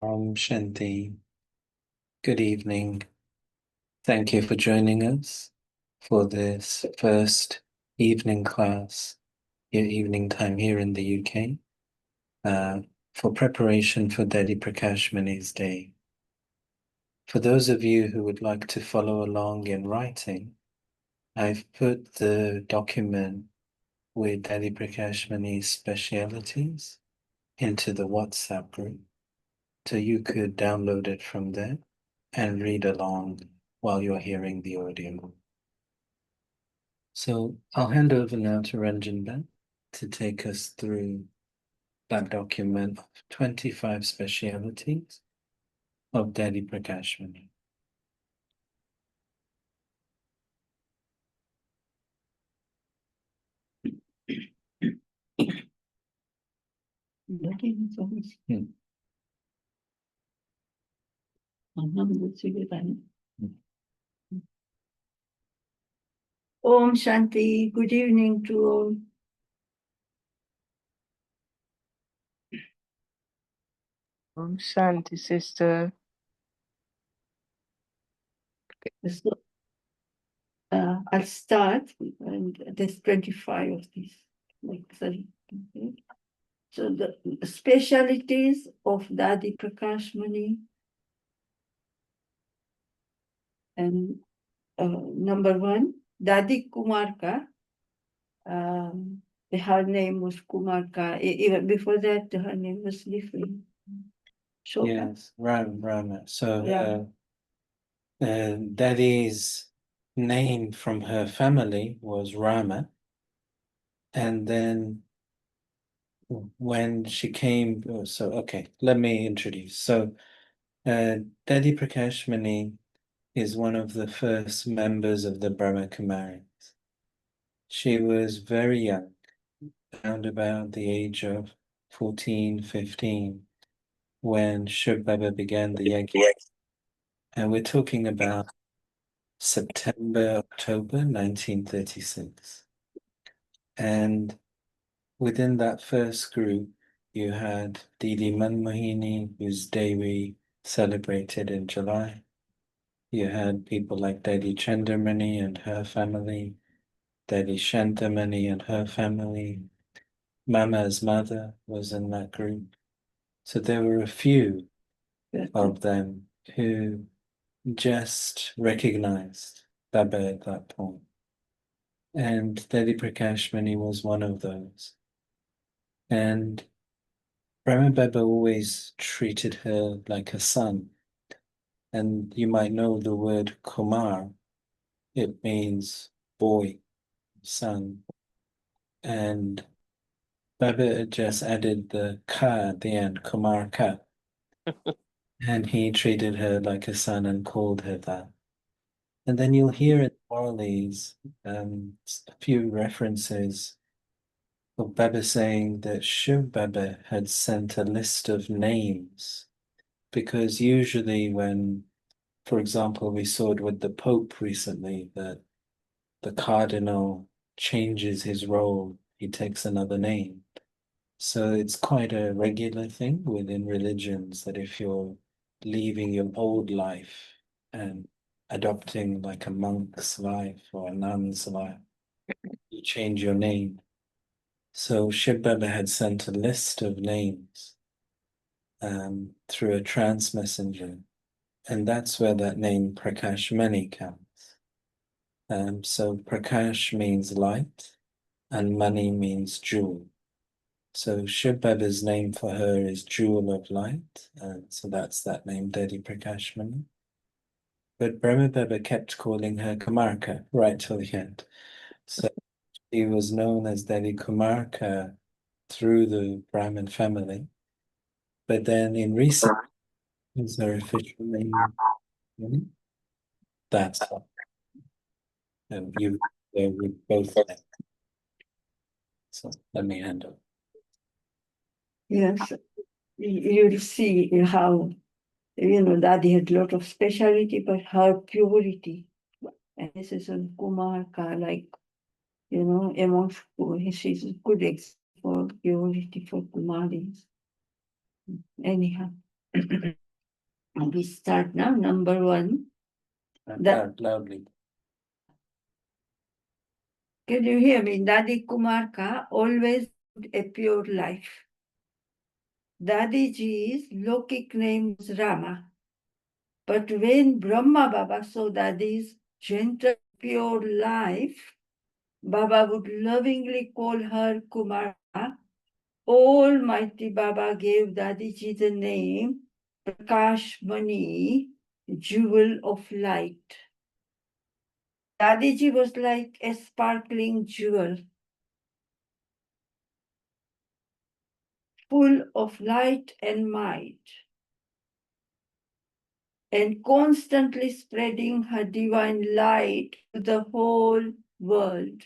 Shanti. Good evening. Thank you for joining us for this first evening class, your evening time here in the UK, for preparation for Dadi Prakashmani's Day. For those of you who would like to follow along in writing, I've put the document with Dadi Prakashmani's specialities into the WhatsApp group, so you could download it from there and read along while you're hearing the audio. So I'll hand over now to Ranjan to take us through that document of 25 specialities of Dadi Prakashmani. Om Shanti, good evening to all. Om Shanti, sister. So, I'll start, and there's 25 of these. Okay. So the specialities of Dadi Prakashmani, and number one, Dadi Kumarka. Her name was Kumarka. Even before that, her name was different. Yes, Rama. So Dadi's name from her family was Rama, and then when she came, let me introduce. So Dadi Prakashmani is one of the first members of the Brahma Kumaris. She was very young, around about the age of 14, 15, when Shub Baba began the yajna. And we're talking about September, October 1936. And within that first group, you had Didi Manmohini, whose day we celebrated in July. You had people like Dadi Chandramani and her family, Dadi Shantamani and her family. Mama's mother was in that group. So there were a few of them who just recognized Baba at that point. And Dadi Prakashmani was one of those. And Brahma Baba always treated her like a son. And you might know the word Kumar. It means boy, son. And Baba just added the ka at the end, Kumar Ka. And he treated her like a son and called her that. And then you'll hear in Morley's a few references of Baba saying that Shiv Baba had sent a list of names, because usually when, for example, we saw it with the Pope recently, that the cardinal changes his role, he takes another name. So it's quite a regular thing within religions that if you're leaving your old life and adopting like a monk's life or a nun's life, you change your name. So Shiv Baba had sent a list of names through a trans messenger, and that's where that name Prakashmani comes. So Prakash means light, and Mani means jewel. So Shiv Baba's name for her is Jewel of Light, so that's that name, Dadi Prakashmani. But Brahma Baba kept calling her Kumarka right till the end. So she was known as Dadi Kumarka through the Brahmin family. But then in recent years, her official name, that's what you would both know. So let me hand over. Yes, you'll see how, Dadi had a lot of speciality, but her purity. And this is a Kumarka, like, amongst, she's a good example for purity for Kumaris. Anyhow, We start now, number 1. Loudly. Can you hear me? Dadi Kumar ka always lived a pure life. Dadiji's Lokik name was Rama. But when Brahma Baba saw Dadi's gentle, pure life, Baba would lovingly call her Kumara. Almighty Baba gave Dadiji the name Prakashmani, jewel of light. Dadiji was like a sparkling jewel, full of light and might, and constantly spreading her divine light to the whole world.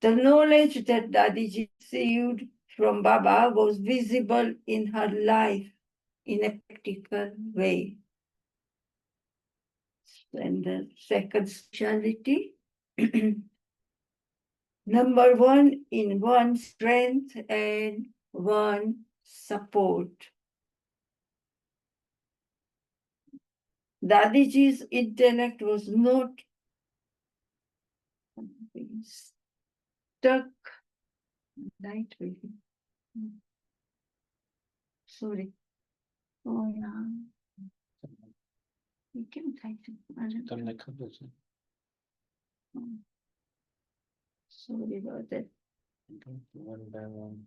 The knowledge that Dadiji received from Baba was visible in her life in a practical way. And the second speciality, number 1, in one strength and one support. Dadiji's intellect was not stuck. Light really. Sorry. Oh yeah. You can type it. Sorry about that. One by one.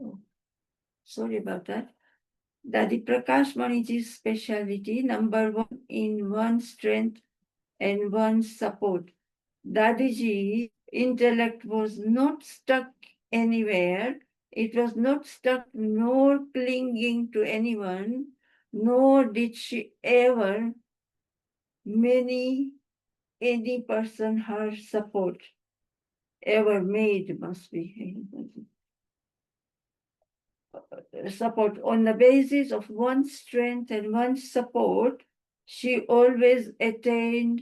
Oh, sorry about that. Dadi Prakashmaniji's speciality, number 1, in one strength and one support. Dadiji intellect was not stuck anywhere. It was not stuck nor clinging to anyone, nor did she ever any person her support. Ever made must be support. On the basis of one strength and one support, she always attained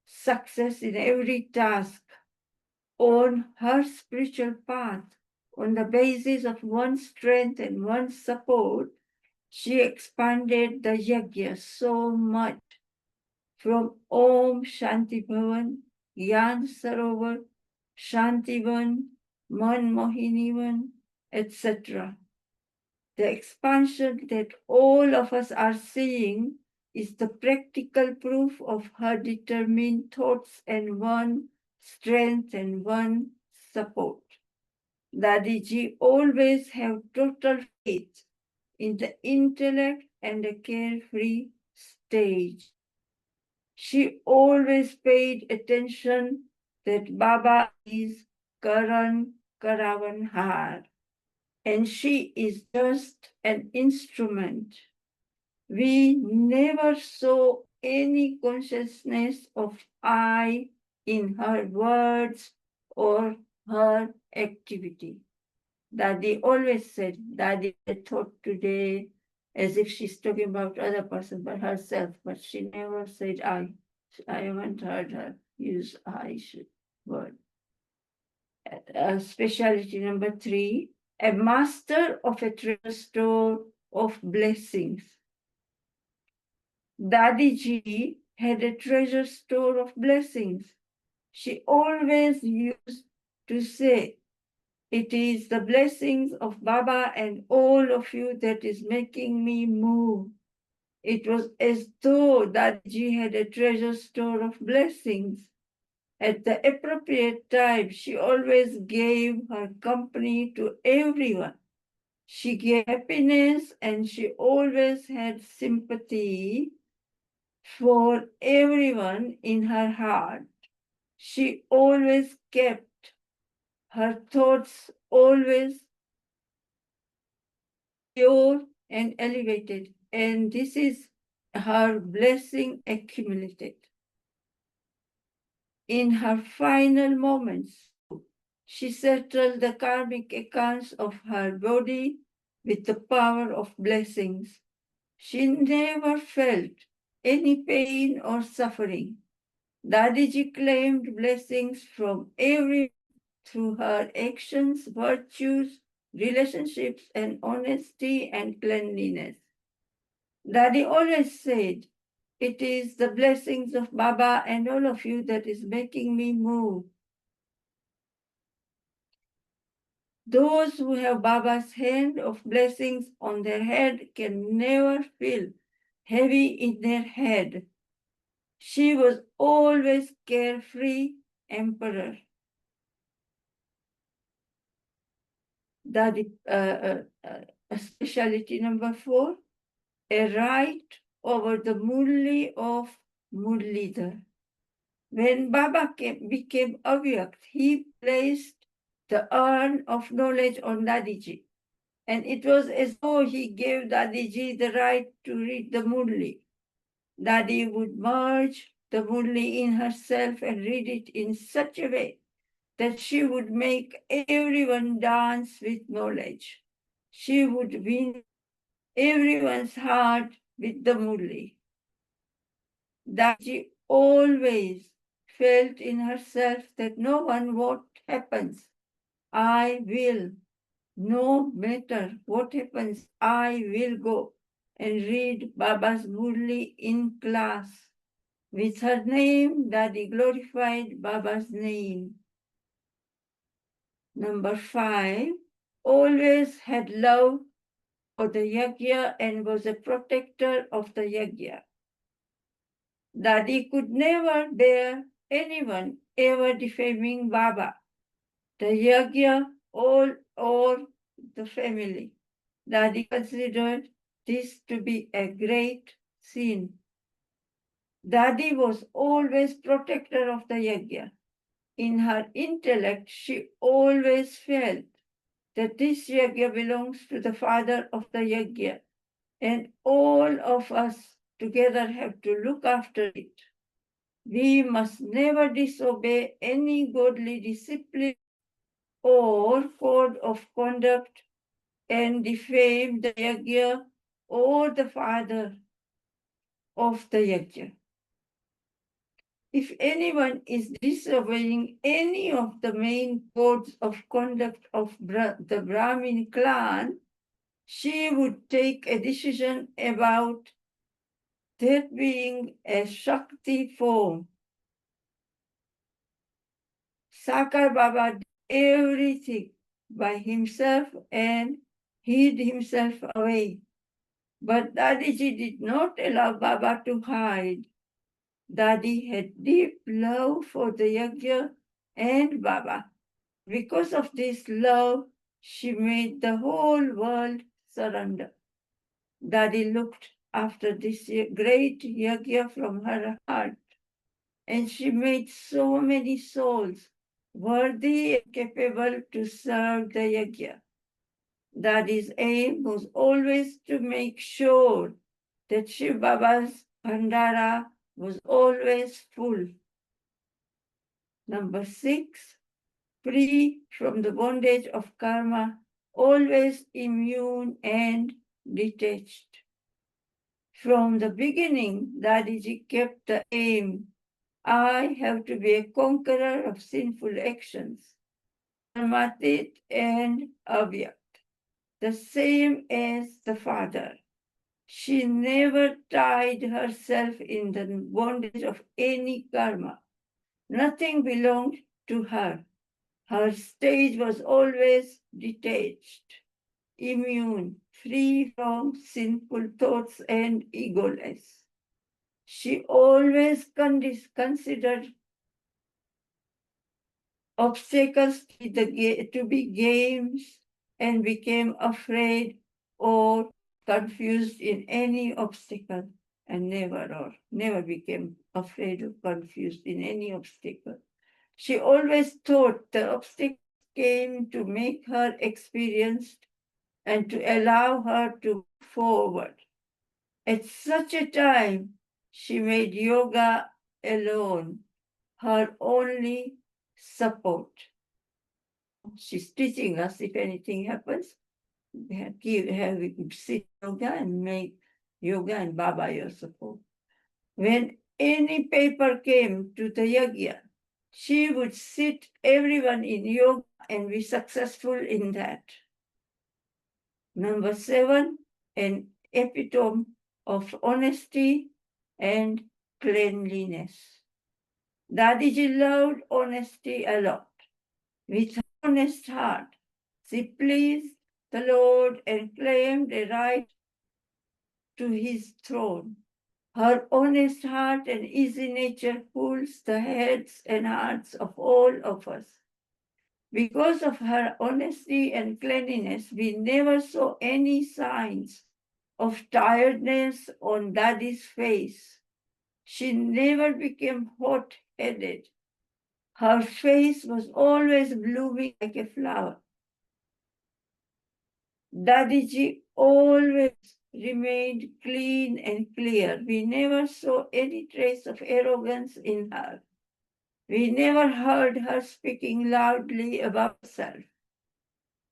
success in every task. On her spiritual path, on the basis of one strength and one support, she expanded the yajna so much, from Om Shanti Bhavan, Gyan Sarovar, Shantivan, Manmohinivan, etc. The expansion that all of us are seeing is the practical proof of her determined thoughts and one strength and one support. Dadiji always have total faith in the intellect and a carefree stage. She always paid attention that Baba is Karan Karavanhar, and she is just an instrument. We never saw any consciousness of I in her words or her activity. Dadi always said, Dadi thought today, as if she's talking about other person but herself, but she never said I. I haven't heard her use I word. Speciality number 3, a master of a treasure store of blessings. Dadiji had a treasure store of blessings. She always used to say, it is the blessings of Baba and all of you that is making me move. It was as though Dadiji had a treasure store of blessings. At the appropriate time, she always gave her company to everyone. She gave happiness and she always had sympathy for everyone in her heart. She always kept her thoughts always pure and elevated, and this is her blessing accumulated. In her final moments, she settled the karmic accounts of her body with the power of blessings. She never felt any pain or suffering. Dadiji claimed blessings from every through her actions, virtues, relationships, and honesty and cleanliness. Daddy always said, it is the blessings of Baba and all of you that is making me move. Those who have Baba's hand of blessings on their head can never feel heavy in their head. She was always carefree emperor. That speciality number 4, a right over the Murli of Murlidhar. When Baba became Avyakt, he placed the urn of knowledge on Dadiji. And it was as though he gave Dadiji the right to read the Murli. Dadi would merge the Murli in herself and read it in such a way that she would make everyone dance with knowledge. She would win everyone's heart with the Murli. Daji always felt in herself that no one what happens, I will. No matter what happens, I will go and read Baba's Murli in class. With her name, Dadi glorified Baba's name. Number 5, always had love for the yajna and was a protector of the yajna. Dadi could never bear anyone ever defaming Baba, the yajna, or the family. Dadi considered this to be a great sin. Dadi was always protector of the yajna. In her intellect, she always felt that this yajna belongs to the father of the yajna, and all of us together have to look after it. We must never disobey any godly discipline or code of conduct and defame the yajna or the father of the yajna. If anyone is disobeying any of the main codes of conduct of the Brahmin clan, she would take a decision about that being a Shakti form. Sakar Baba did everything by himself and hid himself away. But Dadiji did not allow Baba to hide. Dadi had deep love for the yajna and Baba. Because of this love, she made the whole world surrender. Dadi looked after this great yajna from her heart, and she made so many souls worthy and capable to serve the yajna. Dadi's aim was always to make sure that Shiv Baba's Bhandara was always full. Number 6, free from the bondage of karma, always immune and detached. From the beginning, Dadiji kept the aim, I have to be a conqueror of sinful actions, karmatit and avyakt, the same as the father. She never tied herself in the bondage of any karma. Nothing belonged to her. Her stage was always detached, immune, free from sinful thoughts and egoless. She always considered obstacles to be games and became afraid or confused in any obstacle, and never became afraid or confused in any obstacle. She always thought the obstacles came to make her experienced and to allow her to move forward. At such a time, she made yoga alone her only support. She's teaching us if anything happens, sit yoga and make yoga and Baba your support. When any paper came to the yajna, she would sit everyone in yoga and be successful in that. Number 7, an epitome of honesty and cleanliness. Dadiji loved honesty a lot. With her honest heart, she pleased the Lord and claimed a right to his throne. Her honest heart and easy nature cools the heads and hearts of all of us. Because of her honesty and cleanliness, we never saw any signs of tiredness on Dadi's face. She never became hot-headed. Her face was always blooming like a flower. Dadiji always remained clean and clear. We never saw any trace of arrogance in her. We never heard her speaking loudly about herself.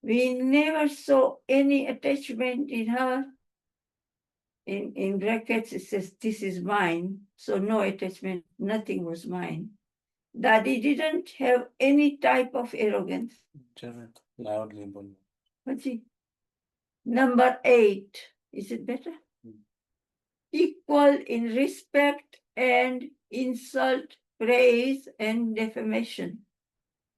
We never saw any attachment in her. In brackets, it says, this is mine. So no attachment, nothing was mine. Daddy didn't have any type of arrogance. Janet, loudly bolo. What's he? Number 8. Is it better? Equal in respect and insult, praise and defamation.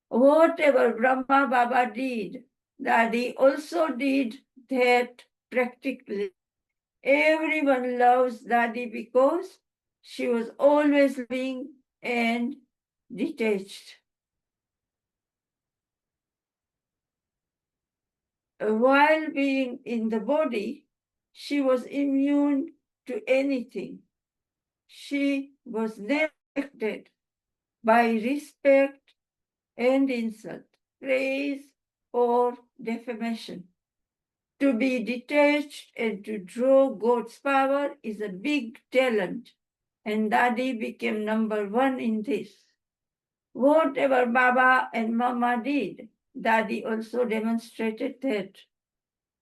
Whatever Brahma Baba did, Dadi also did that practically. Everyone loves Dadi because she was always loving and detached. While being in the body, she was immune to anything. She was never affected by respect and insult, praise or defamation. To be detached and to draw God's power is a big talent, and Dadi became number 1 in this. Whatever Baba and Mama did, Dadi also demonstrated that.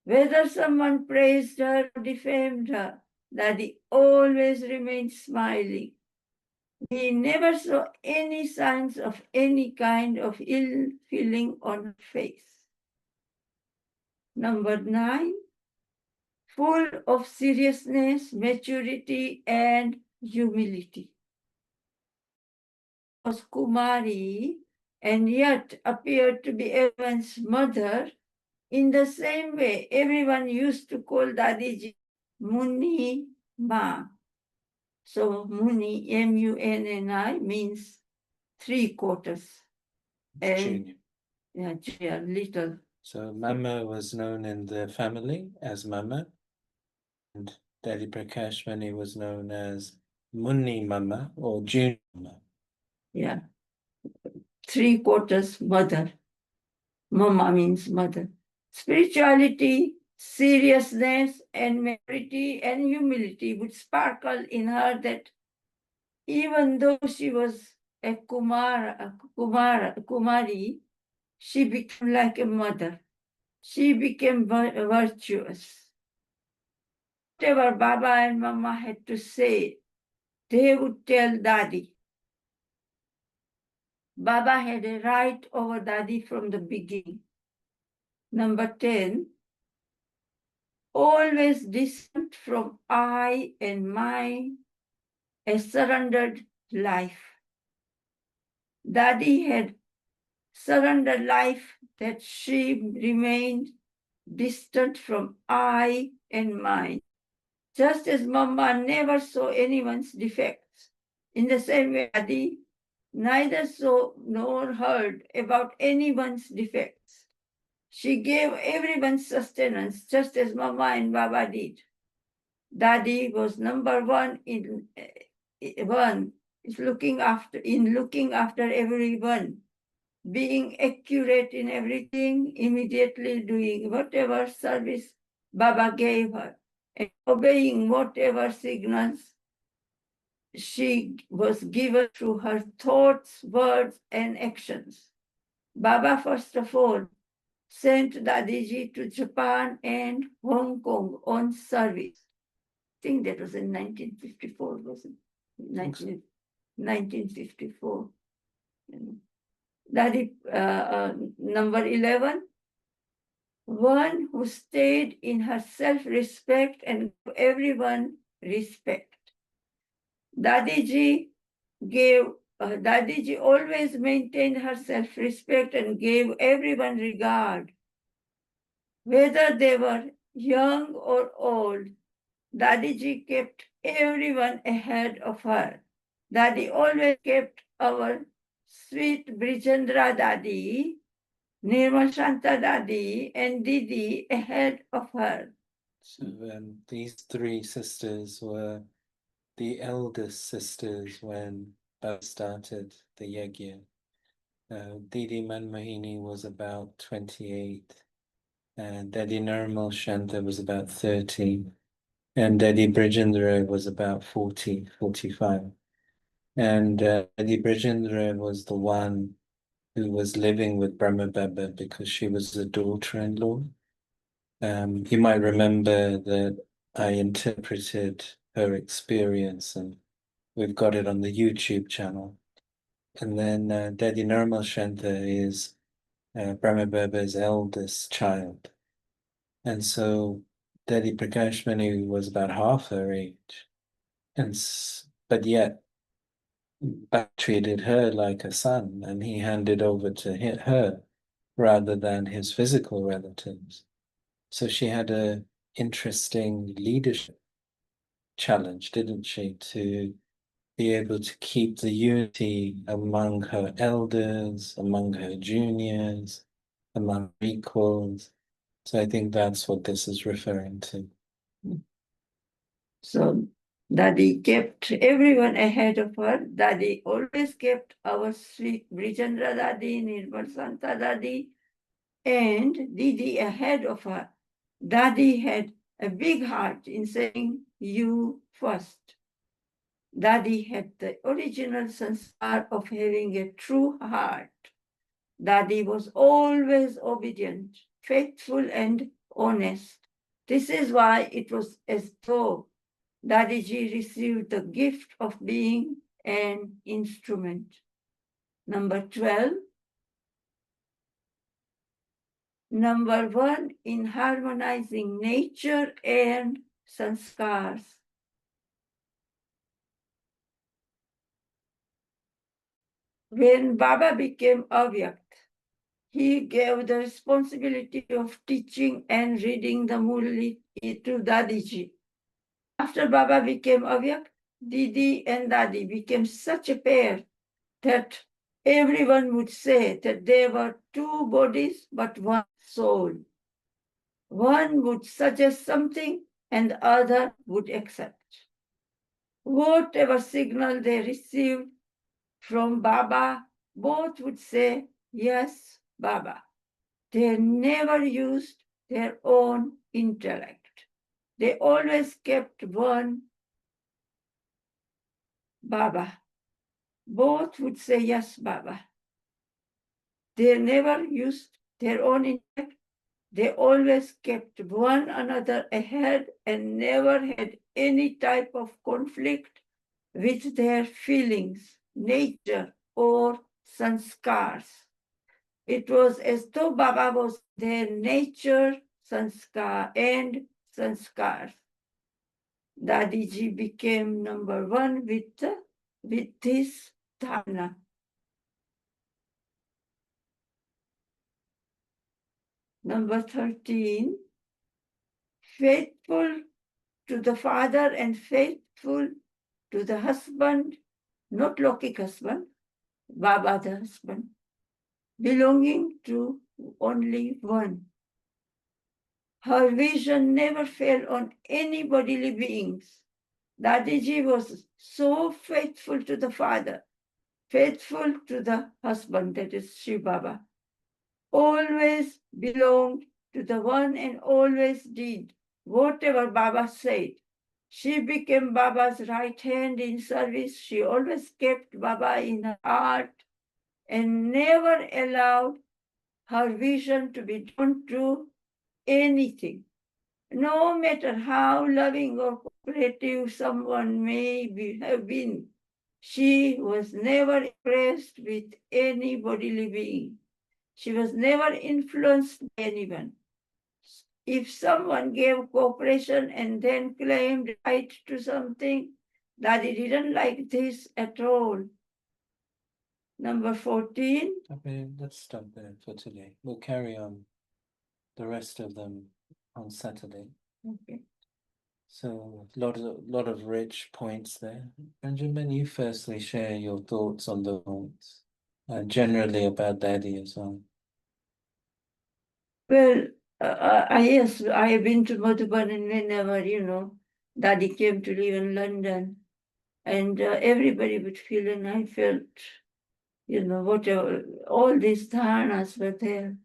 Whether someone praised her or defamed her, Dadi always remained smiling. We never saw any signs of any kind of ill feeling on her face. Number 9, full of seriousness, maturity, and humility. Was Kumari and yet appeared to be everyone's mother. In the same way, everyone used to call Dadiji Muni Ma. So Muni, M-U-N-N-I, means 3/4. And Junior. yeah, junior, little. So Mama was known in the family as Mama, and Daddy Prakashmani was known as Munni Mama or Junior Mama. Yeah. 3/4 mother. Mama means mother. Spirituality, seriousness, and maturity and humility would sparkle in her that even though she was a Kumari, she became like a mother. She became virtuous. Whatever Baba and Mama had to say, they would tell Dadi. Baba had a right over Dadi from the beginning. Number 10, always distant from I and mine, a surrendered life. Dadi had surrendered life that she remained distant from I and mine. Just as Mama never saw anyone's defects, in the same way Dadi neither saw nor heard about anyone's defects. She gave everyone sustenance, just as Mama and Baba did. Dadi was number 1 in looking after everyone, being accurate in everything, immediately doing whatever service Baba gave her, and obeying whatever signals she was given through her thoughts, words, and actions. Baba, first of all, sent Dadiji to Japan and Hong Kong on service. I think that was in 1954, wasn't it? 1954. Daddy, number 11, one who stayed in her self-respect and gave everyone respect. Dadiji Dadiji always maintained her self-respect and gave everyone regard. Whether they were young or old, Dadiji kept everyone ahead of her. Dadi always kept our sweet Brijendra Dadi, Nirmal Shanta Dadi, and Didi ahead of her. So these three sisters were the eldest sisters when Baba started the yajna. Didi Manmohini was about 28, and Dadi Nirmal Shanta was about 30, and Dadi Brijendra was about 40, 45. And Dadi Brijendra was the one who was living with Brahma Baba because she was the daughter-in-law. You might remember that I interpreted her experience, and we've got it on the YouTube channel. And then Dadi Nirmal Shanta is Brahma Baba's eldest child. And so Dadi Prakashmani was about half her age. But yet Baba treated her like a son, and he handed over to her rather than his physical relatives. So she had a interesting leadership challenge, didn't she, to be able to keep the unity among her elders, among her juniors, among equals. So I think that's what this is referring to. So Dadi kept everyone ahead of her. Dadi always kept our sweet Brijendra Dadi, Nirmal Santa Dadi, and Didi ahead of her. Dadi had a big heart in saying, you first. Dadi had the original sanskar of having a true heart. Dadi was always obedient, faithful, and honest. This is why it was as though Dadiji received the gift of being an instrument. Number 12. Number 1 in harmonizing nature and sanskars. When Baba became Avyakt, he gave the responsibility of teaching and reading the Murli to Dadiji. After Baba became Avyakt, Didi and Dadi became such a pair that everyone would say that there were two bodies but one soul. One would suggest something and the other would accept. Whatever signal they received from Baba, both would say, yes, Baba. They never used their own intellect. They always kept one Baba. Both would say, yes, Baba. They never used their own intellect. They always kept one another ahead and never had any type of conflict with their feelings, nature, or sanskars. It was as though Baba was their nature, sanskar, and sanskars. Dadiji became number 1 with this dharana. Number 13, faithful to the father and faithful to the husband, not Lokik husband, Baba the husband, belonging to only one. Her vision never fell on any bodily beings. Dadiji was so faithful to the father, faithful to the husband, that is Shiv Baba, always belonged to the one and always did whatever Baba said. She became Baba's right hand in service. She always kept Baba in her heart and never allowed her vision to be drawn to anything. No matter how loving or cooperative someone may have been, she was never impressed with any bodily being. She was never influenced by anyone. if someone gave cooperation and then claimed right to something, Daddy didn't like this at all. Number 14. Okay, let's stop there for today. We'll carry on the rest of them on Saturday. Okay. So lot of rich points there. Benjamin, you firstly share your thoughts on the points, generally about Daddy as well. Well, yes, I have been to Madhuban, and whenever, Daddy came to live in London, and everybody would feel, and I felt, whatever, all these dhanas were there.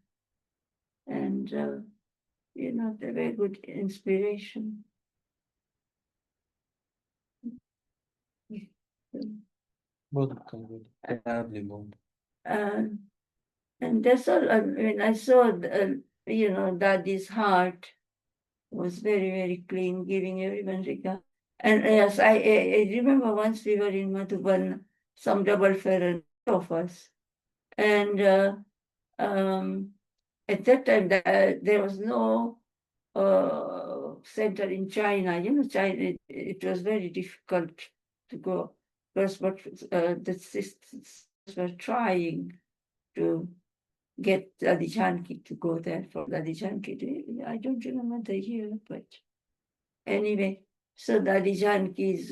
And, they were good inspiration. And that's all. I mean, I saw, Daddy's heart was very, very clean, giving everyone regard. And yes, I remember once we were in Madhuban, some double fairer of us. And at that time, there was no center in China. China, it was very difficult to go. Because but the sisters were trying to get Dadi Janki to go there for Dadi Janki. I don't remember the year, but anyway, so Dadi Janki's,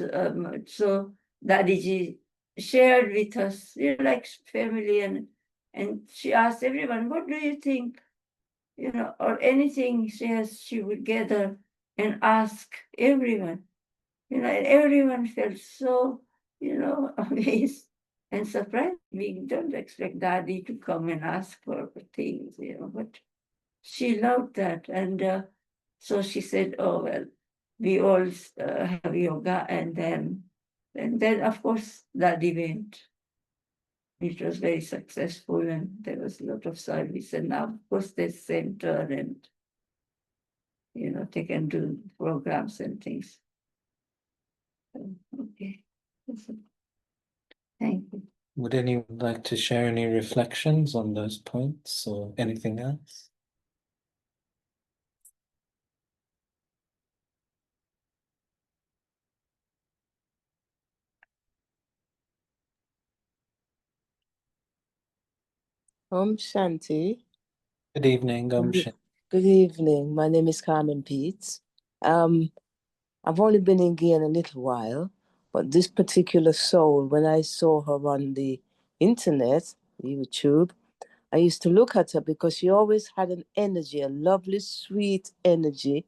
so Dadiji shared with us, like family, and she asked everyone, what do you think? Or anything she would gather and ask everyone. And everyone felt so, amazed and surprised. We don't expect Daddy to come and ask for things, but she loved that. And so she said, oh, well, we all have yoga. And then, of course, Daddy went. It was very successful, and there was a lot of service. And now, of course, there's center, and, they can do programs and things. Okay. Thank you. Would anyone like to share any reflections on those points or anything else? Shanti. Good evening, Good evening. My name is Carmen Pete. I've only been in Guyana a little while, but this particular soul, when I saw her on the internet, YouTube, I used to look at her because she always had an energy, a lovely, sweet energy.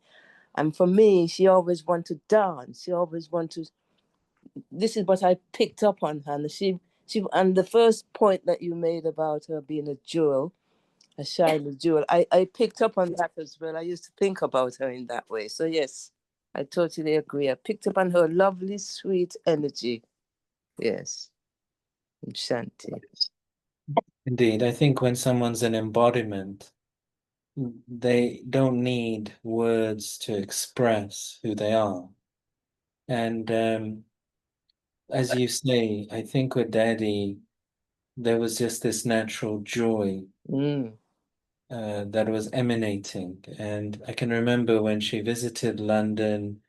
And for me, she always wanted to dance. She always wanted. This is what I picked up on her. And and the first point that you made about her being a jewel, a shiny jewel, I picked up on that as well. I used to think about her in that way. So yes, I totally agree. I picked up on her lovely, sweet energy. Yes. Shanti. Indeed, I think when someone's an embodiment, they don't need words to express who they are. And as you say, I think with Daddy, there was just this natural joy that was emanating. And I can remember when she visited London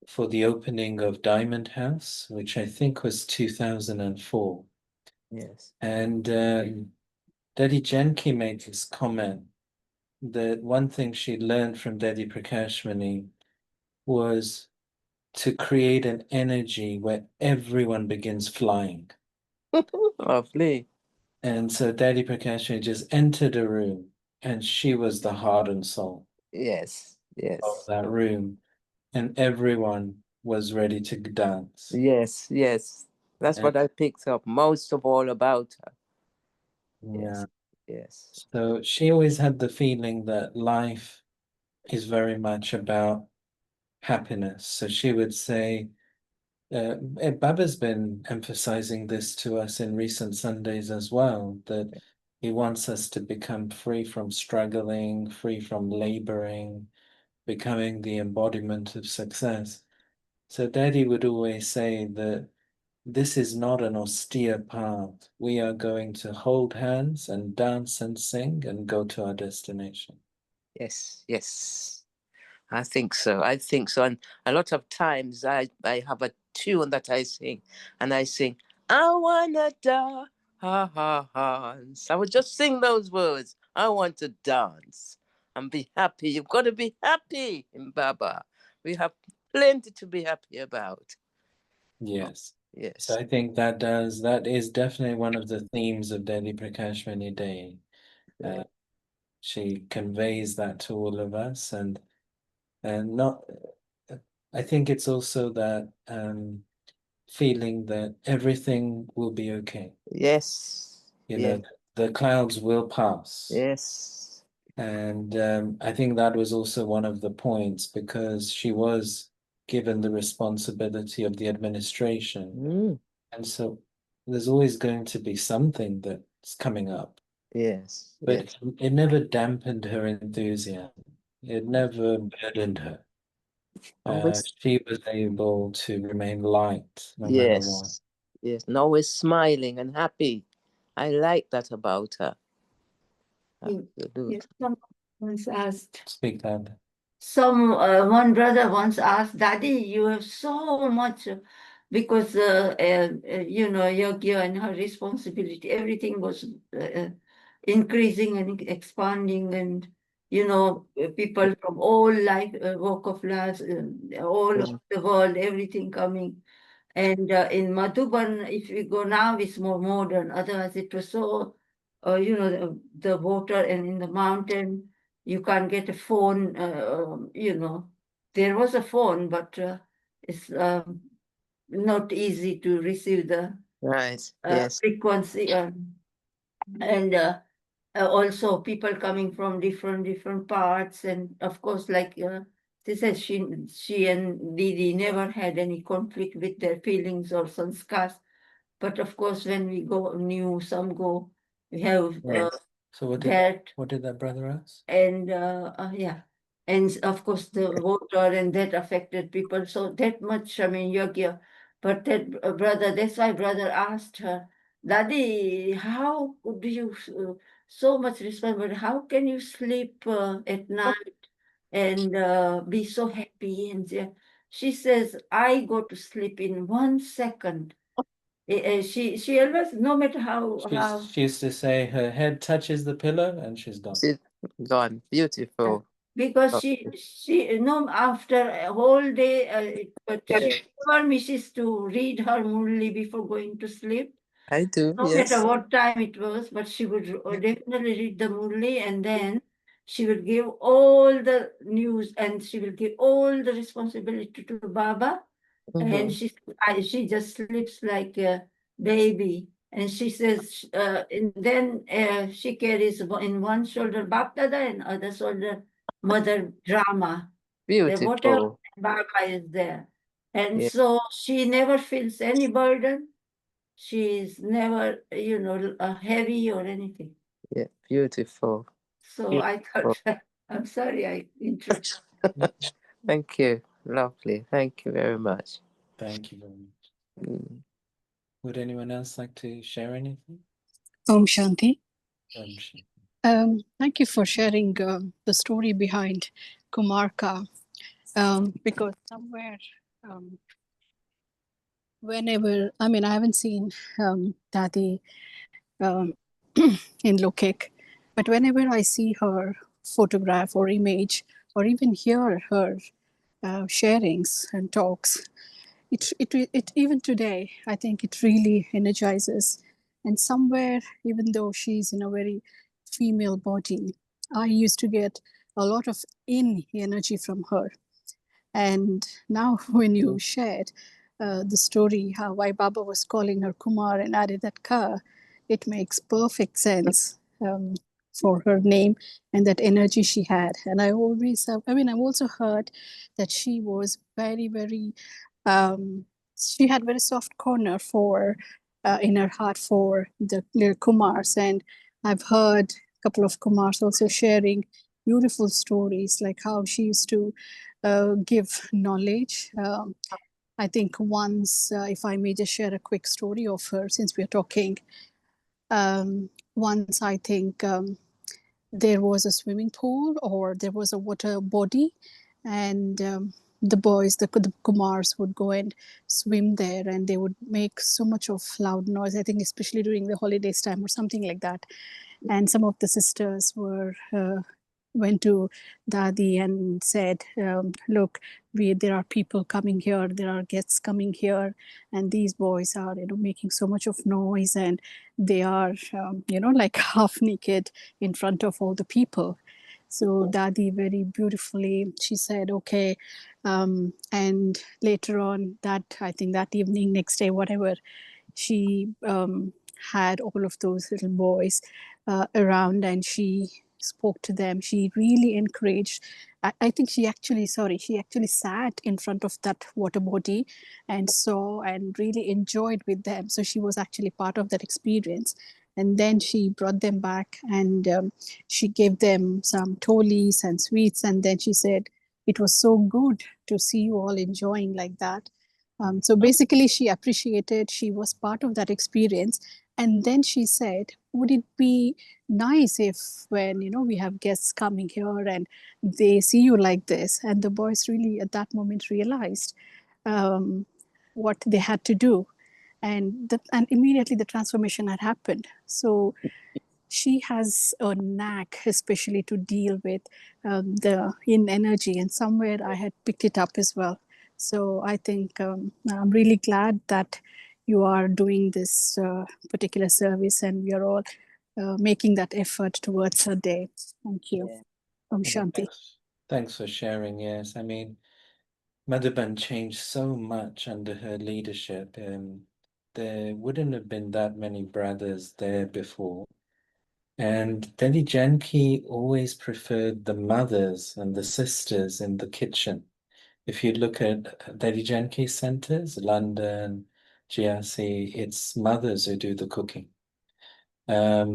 for the opening of Diamond House, which I think was 2004. Yes. And Daddy Janki made this comment that one thing she learned from Daddy Prakashmani was to create an energy where everyone begins flying. Lovely. And so Daddy Prakashmani just entered a room, and she was the heart and soul Yes. Yes. of that room, and everyone was ready to dance. Yes. Yes. That's what I picked up most of all about her. Yeah. Yes. So she always had the feeling that life is very much about happiness. So she would say, Baba's been emphasizing this to us in recent Sundays as well, that he wants us to become free from struggling, free from laboring, becoming the embodiment of success. So Daddy would always say that this is not an austere path. We are going to hold hands and dance and sing and go to our destination. Yes, yes. I think so. I think so. And a lot of times I have a tune that I sing, and I sing, I wanna dance. Ha ha ha. I would just sing those words. I want to dance and be happy. You've got to be happy in Baba. We have plenty to be happy about. Yes. So Yes. I think that is definitely one of the themes of Dadi Prakashmani Day. Yeah. She conveys that to all of us, and not. I think it's also that feeling that everything will be okay. Yes. You Yeah. know, the clouds will pass. Yes. And I think that was also one of the points because she was given the responsibility of the administration. Mm. And so there's always going to be something that's coming up. Yes. But Yes. it never dampened her enthusiasm. It never burdened her. Always. She was able to remain light no matter what. Yes. Yes. And always smiling and happy. I like that about her. Yes, Absolutely. someone once asked, Speak that. one brother once asked, Daddy, you have so much, because Yogya and her responsibility, everything was increasing and expanding, and people from all life, walk of life, all Yeah. over the world, everything coming. And in Madhuban, if we go now, it's more modern. Otherwise, it was so, the water, and in the mountain, you can't get a phone. There was a phone, but it's not easy to receive the Right. Yes. frequency. And also people coming from different parts, and of course, like they said, she and Didi never had any conflict with their feelings or sanskars. But of course, when we go new, some go, we have Yes. So that, what did that brother ask? and yeah, and of course the water, and that affected people so that much. I mean, Yogya, but that brother, that's why brother asked her, Dadi, how do you so much responsibility? How can you sleep at night and be so happy? And she says, I go to sleep in 1 second. She always, no matter She used to say her head touches the pillow and she's gone. She's gone. Beautiful. because Lovely. she after a whole day, but she Yeah, never misses to read her Murli before going to sleep, I do. no matter Yes. what time it was. But she would definitely read the Murli, and then she will give all the news, and she will give all the responsibility to Baba. And Mm-hmm. she just sleeps like a baby. And she says, and then she carries in one shoulder Bap Dada and other shoulder Mother Drama. That whatever Beautiful. Baba is there. And Yeah. so she never feels any burden. She's never, heavy or anything. Yeah. Beautiful. So I Beautiful. thought, I'm sorry I interrupted. Thank you. Lovely. Thank you very much. Thank you very much. Mm. Would anyone else like to share anything? Om Shanti. She- Thank you for sharing the story behind Kumarka, because somewhere, whenever, I mean, I haven't seen Dadi um, in Lokek, but whenever I see her photograph or image, or even hear her sharings and talks, it even today, I think it really energizes. And somewhere, even though she's in a very female body, I used to get a lot of in energy from her. And now when you shared the story, how why Baba was calling her Kumar and added that Ka, it makes perfect sense for her name and that energy she had. And I always, I mean, I've also heard that she was very, very, she had very soft corner for, in her heart for the little Kumars. And I've heard a couple of Kumars also sharing beautiful stories, like how she used to give knowledge. I think once, if I may just share a quick story of her, since we're talking, once I think there was a swimming pool or there was a water body, and the boys, the Kumars, would go and swim there, and they would make so much of loud noise. I think especially during the holidays time or something like that. And some of the sisters went to Dadi and said, "Look, there are people coming here, there are guests coming here, and these boys are, making so much of noise, and they are, like half naked in front of all the people." So Dadi very beautifully, she said, "Okay," and later on that, I think that evening, next day, whatever, she had all of those little boys around, and she spoke to them. She really encouraged. I think she actually sat in front of that water body and saw and really enjoyed with them. So she was actually part of that experience. And then she brought them back, and she gave them some tolis and sweets. And then she said, "It was so good to see you all enjoying like that." So basically, she appreciated, she was part of that experience. And then she said, "Would it be nice if, when we have guests coming here and they see you like this?" And the boys really at that moment realized um, what they had to do. And immediately the transformation had happened. So she has a knack, especially to deal with the in energy, and somewhere I had picked it up as well. So I think I'm really glad that you are doing this particular service, and we are all making that effort towards her day. Thank you. Yeah. Shanti. Thanks for sharing. Yes, I mean, Madhuban changed so much under her leadership. There wouldn't have been that many brothers there before. And Delhi Janki always preferred the mothers and the sisters in the kitchen. If you look at Delhi Janki centers, London, GRC, it's mothers who do the cooking.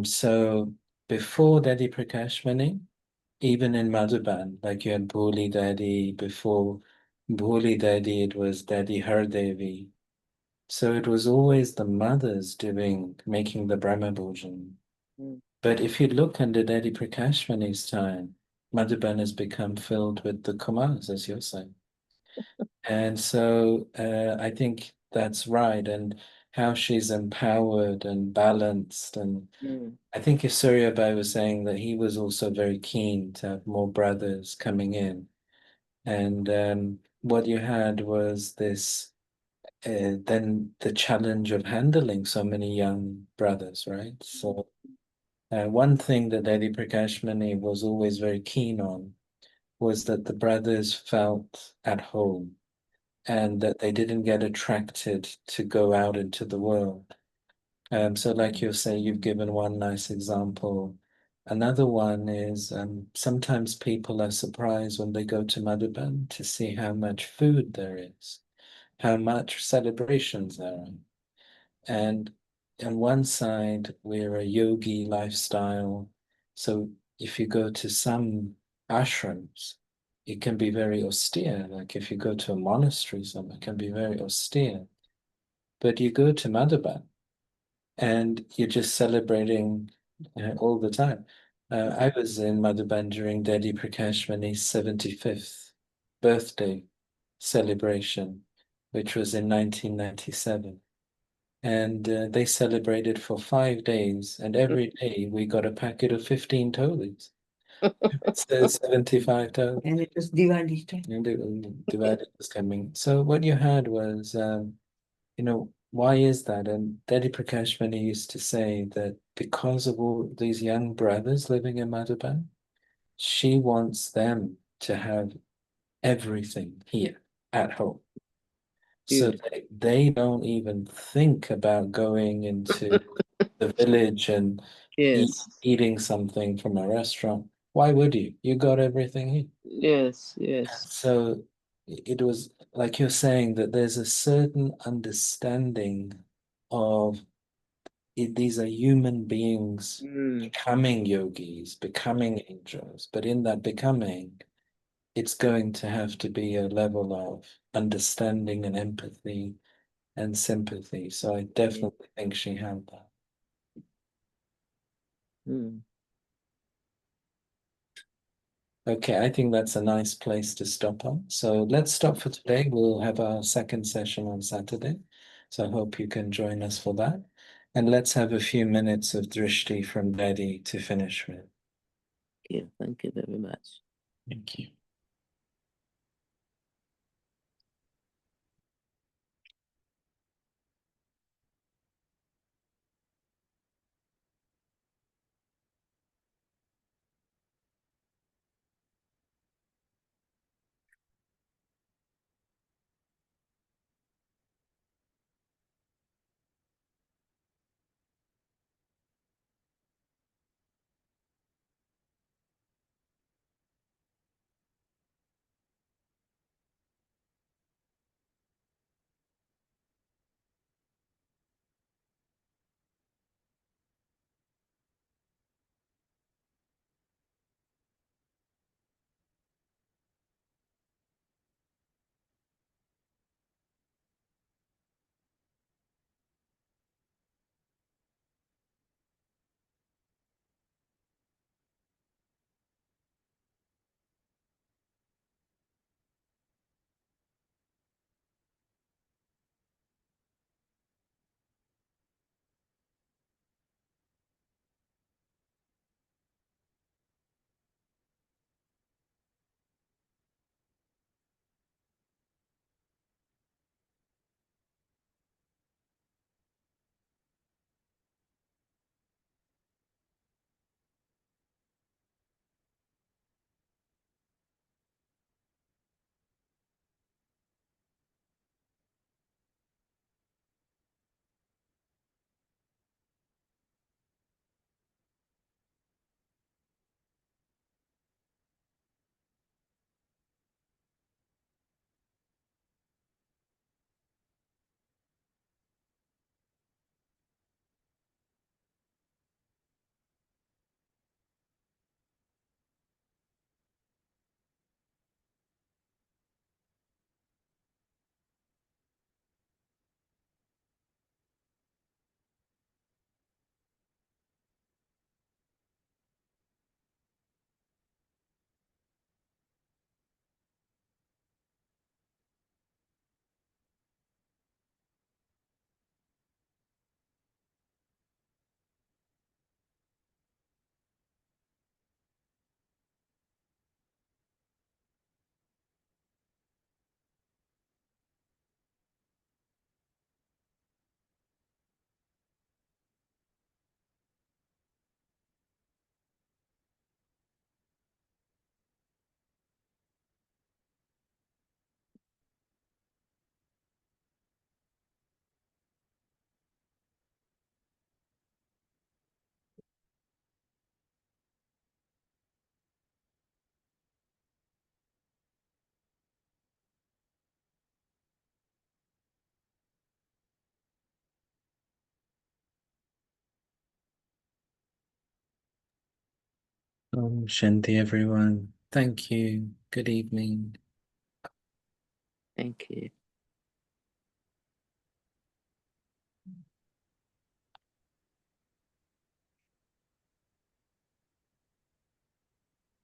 So before Dadi Prakashmani, even in Madhuban, like you had Bholi Dadi, before Bholi Dadi, it was Dadi Hardevi. So it was always the mothers making the Brahma Bhojan. Mm. But if you look under Dadi Prakashmani's time, Madhuban has become filled with the Kumars, as you're saying. And so I think that's right. And how she's empowered and balanced. And I think Surya Bhai was saying that he was also very keen to have more brothers coming in. And what you had was this, then the challenge of handling so many young brothers, right? So one thing that Lady Prakashmani was always very keen on was that the brothers felt at home and that they didn't get attracted to go out into the world. So like you say, you've given one nice example. Another one is sometimes people are surprised when they go to Madhuban to see how much food there is, how much celebrations there are. And on one side, we're a yogi lifestyle. So if you go to some ashrams, it can be very austere. Like if you go to a monastery, somewhere, it can be very austere. But you go to Madhuban and you're just celebrating all the time. I was in Madhuban during Dedi Prakashmani's 75th birthday celebration, which was in 1997. And they celebrated for 5 days, and every day we got a packet of 15 tolis. So 75 tolis. And it was Diwali time. And Diwali was coming. So what you had was, why is that? And Dedi Prakashmani used to say that because of all these young brothers living in Madhuban, she wants them to have everything here at home. So they don't even think about going into the village and Yes. eating something from a restaurant. Why would you? You got everything here. Yes. Yes. So it was like you're saying that there's a certain understanding of these are human beings becoming yogis, becoming angels, but in that becoming, it's going to have to be a level of understanding and empathy and sympathy. So I definitely think she had that. Mm. Okay, I think that's a nice place to stop on. So let's stop for today. We'll have our second session on Saturday. So I hope you can join us for that. And let's have a few minutes of drishti from Dadi to finish with. Thank you very much. Thank you. Shanti, everyone. Thank you. Good evening. Thank you.